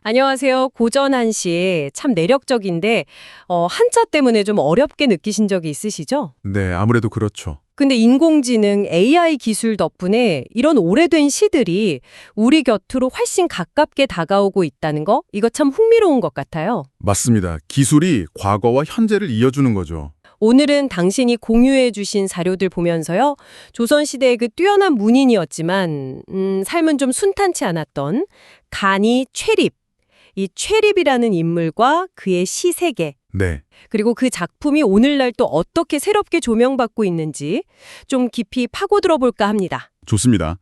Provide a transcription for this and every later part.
안녕하세요. 고전한 시 참 내력적인데 한자 때문에 좀 어렵게 느끼신 적이 있으시죠? 네, 아무래도 그렇죠. 근데 인공지능 AI 기술 덕분에 이런 오래된 시들이 우리 곁으로 훨씬 가깝게 다가오고 있다는 거, 이거 참 흥미로운 것 같아요. 맞습니다. 기술이 과거와 현재를 이어주는 거죠. 오늘은 당신이 공유해 주신 자료들 보면서요. 조선시대의 그 뛰어난 문인이었지만 삶은 좀 순탄치 않았던 간이 최립, 이 최립이라는 인물과 그의 시세계, 네, 그리고 그 작품이 오늘날 또 어떻게 새롭게 조명받고 있는지 좀 깊이 파고들어 볼까 합니다. 좋습니다.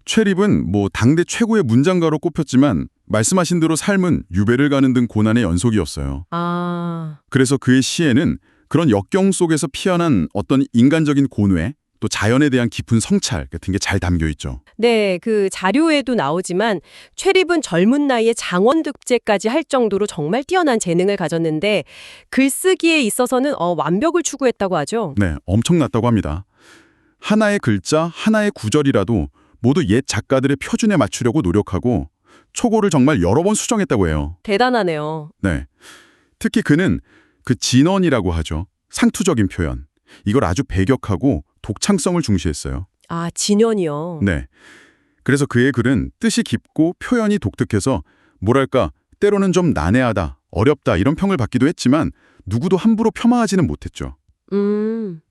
최립은 당대 최고의 문장가로 꼽혔지만 말씀하신 대로 삶은 유배를 가는 등 고난의 연속이었어요. 아, 그래서 그의 시에는 그런 역경 속에서 피어난 어떤 인간적인 고뇌, 또 자연에 대한 깊은 성찰 같은 게 잘 담겨 있죠. 네, 그 자료에도 나오지만 최립은 젊은 나이에 장원득제까지 할 정도로 정말 뛰어난 재능을 가졌는데 글쓰기에 있어서는 완벽을 추구했다고 하죠. 네, 엄청났다고 합니다. 하나의 글자, 하나의 구절이라도 모두 옛 작가들의 표준에 맞추려고 노력하고 초고를 정말 여러 번 수정했다고 해요. 대단하네요. 네. 특히 그는 그 진언이라고 하죠. 상투적인 표현. 이걸 아주 배격하고 독창성을 중시했어요. 아, 진연이요. 네. 그래서 그의 글은 뜻이 깊고 표현이 독특해서 뭐랄까 때로는 좀 난해하다, 어렵다 이런 평을 받기도 했지만 누구도 함부로 폄하하지는 못했죠.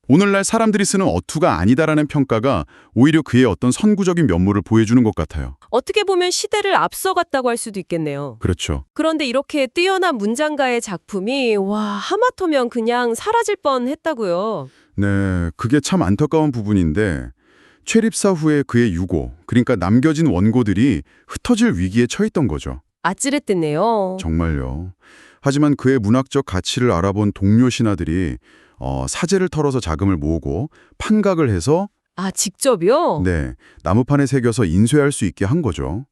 오늘날 사람들이 쓰는 어투가 아니다라는 평가가 오히려 그의 어떤 선구적인 면모를 보여주는 것 같아요. 어떻게 보면 시대를 앞서갔다고 할 수도 있겠네요. 그렇죠. 그런데 이렇게 뛰어난 문장가의 작품이 하마터면 그냥 사라질 뻔했다고요. 네, 그게 참 안타까운 부분인데 최립사 후에 그의 유고, 그러니까 남겨진 원고들이 흩어질 위기에 처했던 거죠. 아찔했댔네요. 정말요. 하지만 그의 문학적 가치를 알아본 동료 신하들이 사재를 털어서 자금을 모으고 판각을 해서 아, 직접이요? 네, 나무판에 새겨서 인쇄할 수 있게 한 거죠.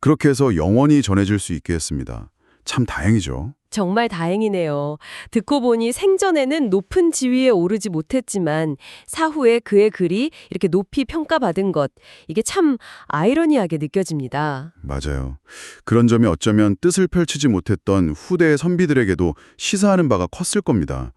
그렇게 해서 영원히 전해질 수 있게 했습니다. 참 다행이죠. 정말 다행이네요. 듣고 보니 생전에는 높은 지위에 오르지 못했지만 사후에 그의 글이 이렇게 높이 평가받은 것, 이게 참 아이러니하게 느껴집니다. 맞아요. 그런 점이 어쩌면 뜻을 펼치지 못했던 후대의 선비들에게도 시사하는 바가 컸을 겁니다.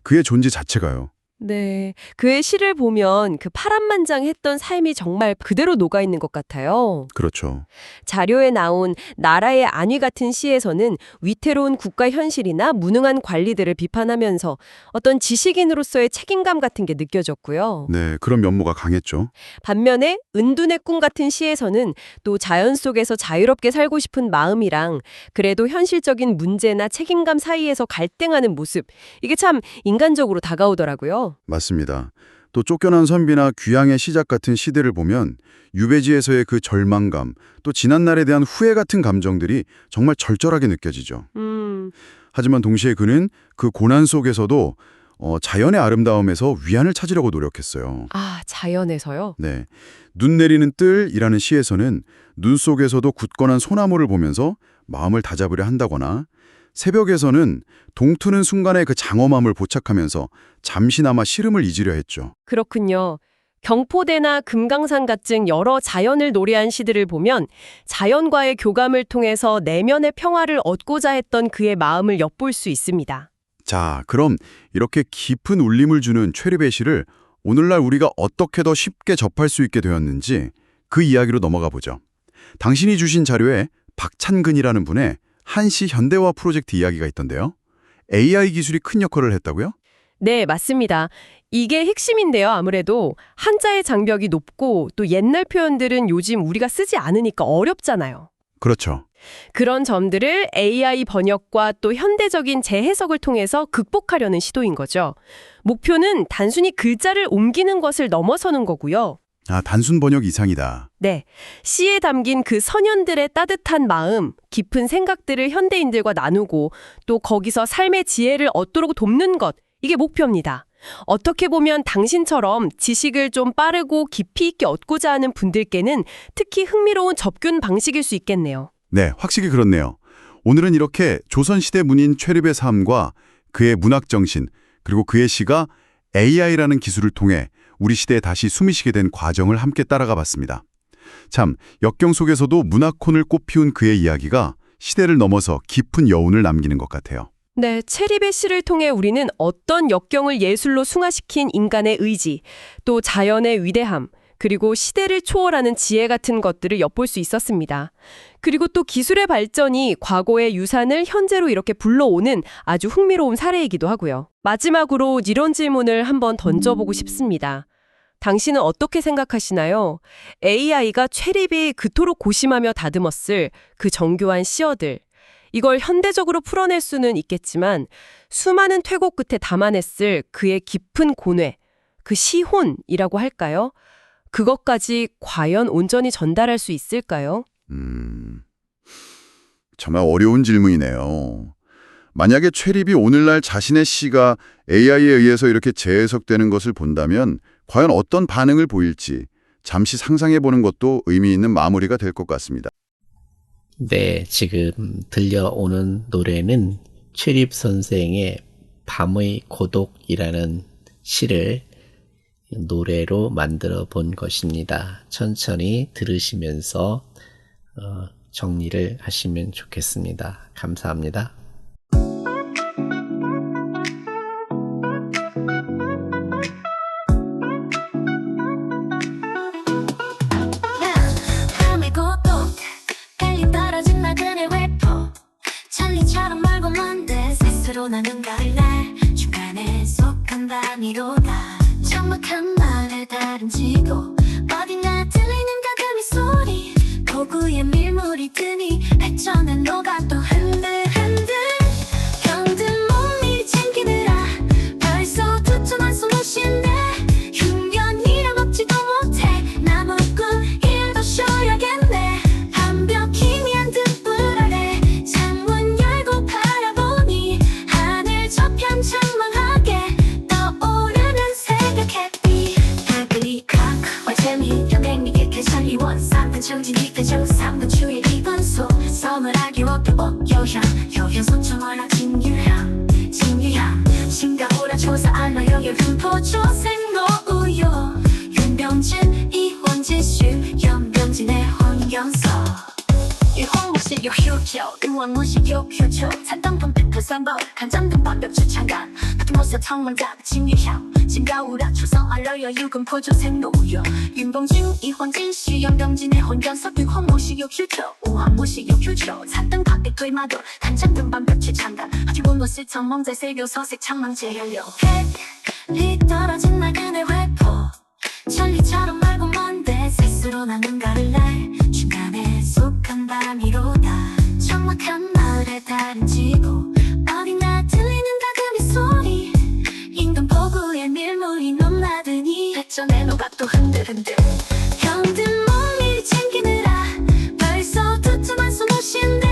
그의 존재 자체가요. 네, 그의 시를 보면 그 파란만장했던 삶이 정말 그대로 녹아있는 것 같아요. 그렇죠. 자료에 나온 나라의 안위 같은 시에서는 위태로운 국가 현실이나 무능한 관리들을 비판하면서 어떤 지식인으로서의 책임감 같은 게 느껴졌고요. 네, 그런 면모가 강했죠. 반면에 은둔의 꿈 같은 시에서는 또 자연 속에서 자유롭게 살고 싶은 마음이랑 그래도 현실적인 문제나 책임감 사이에서 갈등하는 모습, 이게 참 인간적으로 다가오더라고요. 맞습니다. 또 쫓겨난 선비나 귀향의 시작 같은 시대를 보면 유배지에서의 그 절망감, 또 지난날에 대한 후회 같은 감정들이 정말 절절하게 느껴지죠. 하지만 동시에 그는 그 고난 속에서도 자연의 아름다움에서 위안을 찾으려고 노력했어요. 아, 자연에서요? 네, 눈 내리는 뜰이라는 시에서는 눈 속에서도 굳건한 소나무를 보면서 마음을 다잡으려 한다거나 새벽에서는 동트는 순간의 그 장엄함을 포착하면서 잠시나마 시름을 잊으려 했죠. 그렇군요. 경포대나 금강산 같은 여러 자연을 노래한 시들을 보면 자연과의 교감을 통해서 내면의 평화를 얻고자 했던 그의 마음을 엿볼 수 있습니다. 자, 그럼 이렇게 깊은 울림을 주는 최립의 시를 오늘날 우리가 어떻게 더 쉽게 접할 수 있게 되었는지 그 이야기로 넘어가 보죠. 당신이 주신 자료에 박찬근이라는 분의 한시 현대화 프로젝트 이야기가 있던데요. AI 기술이 큰 역할을 했다고요? 네, 맞습니다. 이게 핵심인데요. 아무래도 한자의 장벽이 높고 또 옛날 표현들은 요즘 우리가 쓰지 않으니까 어렵잖아요. 그렇죠. 그런 점들을 AI 번역과 또 현대적인 재해석을 통해서 극복하려는 시도인 거죠. 목표는 단순히 글자를 옮기는 것을 넘어서는 거고요. 아, 단순 번역 이상이다. 네, 시에 담긴 그 선현들의 따뜻한 마음, 깊은 생각들을 현대인들과 나누고 또 거기서 삶의 지혜를 얻도록 돕는 것, 이게 목표입니다. 어떻게 보면 당신처럼 지식을 좀 빠르고 깊이 있게 얻고자 하는 분들께는 특히 흥미로운 접근 방식일 수 있겠네요. 네, 확실히 그렇네요. 오늘은 이렇게 조선시대 문인 최립의 삶과 그의 문학정신, 그리고 그의 시가 AI라는 기술을 통해 우리 시대에 다시 숨이 쉬게 된 과정을 함께 따라가 봤습니다. 참, 역경 속에서도 문학콘을 꽃피운 그의 이야기가 시대를 넘어서 깊은 여운을 남기는 것 같아요. 네, 체리베 시를 통해 우리는 어떤 역경을 예술로 숭화시킨 인간의 의지, 또 자연의 위대함, 그리고 시대를 초월하는 지혜 같은 것들을 엿볼 수 있었습니다. 그리고 또 기술의 발전이 과거의 유산을 현재로 이렇게 불러오는 아주 흥미로운 사례이기도 하고요. 마지막으로 이런 질문을 한번 던져보고 싶습니다. 당신은 어떻게 생각하시나요? AI가 체리비 그토록 고심하며 다듬었을 그 정교한 시어들, 이걸 현대적으로 풀어낼 수는 있겠지만 수많은 퇴고 끝에 담아냈을 그의 깊은 고뇌, 그 시혼이라고 할까요? 그것까지 과연 온전히 전달할 수 있을까요? 정말 어려운 질문이네요. 만약에 최립이 오늘날 자신의 시가 AI에 의해서 이렇게 재해석되는 것을 본다면 과연 어떤 반응을 보일지 잠시 상상해보는 것도 의미 있는 마무리가 될 것 같습니다. 네, 지금 들려오는 노래는 최립 선생의 밤의 고독이라는 시를 노래로 만들어 본 것입니다. 천천히 들으시면서 정리를 하시면 좋겠습니다. 감사합니다. 밤의 고독 빨리 떨어진 나그네 회포 천리처럼 멀고 먼데 스스로 나는 가을 날 중간에 속한 밤이로다 적막한 마을에 다름지고 어딘가 들리는 가끔이 소리 도구에 밀물이 드니 발전에 녹아 또 흔들흔들 병든 몸이 챙기느라 벌써 두툼한 숨을 쉰대 흉년이라 먹지도 못해 나무꾼 일도 쉬어야겠네 완벽히 미안 등불 아래 창문 열고 바라보니 하늘 저편 창망하게 떠오르는 새벽 햇빛 달빛이 칵 재미 연맹미게 개선이원 3분 정진 2분 정 3분 추일 2분 소 서물하기 옷도 요향 요향 손정월랑 진유향 진유향 싱가우라 조사 알마 여기 흠포조 생노우요 윤병진 이혼진 슈 연병진의 혼경서 유홍무식 요효초 의원무식 요효초 산당분 백두산법 간장등 반벽 주창간 모습 청망자 진유향 진가우라 초성 알러여 유금포조 생노우요 윤병진 이혼진 슈 연병진의 혼경서 유홍무식 요효초 우황무식 요효초 산등 밖에 끌마도 간장등 반벽 주창간 하지고 모습 청망자 세교 서색 청망제 연료 햇리 떨어진 나그네 회포 천리처럼 멀고 먼데 스스로 나는 가을 날 중간에 속한 밤이로다 적막한 마을에 다름지고 어딘가 들리는 가끔이 소리 인간 포구에 밀물이 넘나드니 발전에 녹아 또 흔들흔들 병든 몸이 챙기느라 벌써 두툼한 숨을 쉰대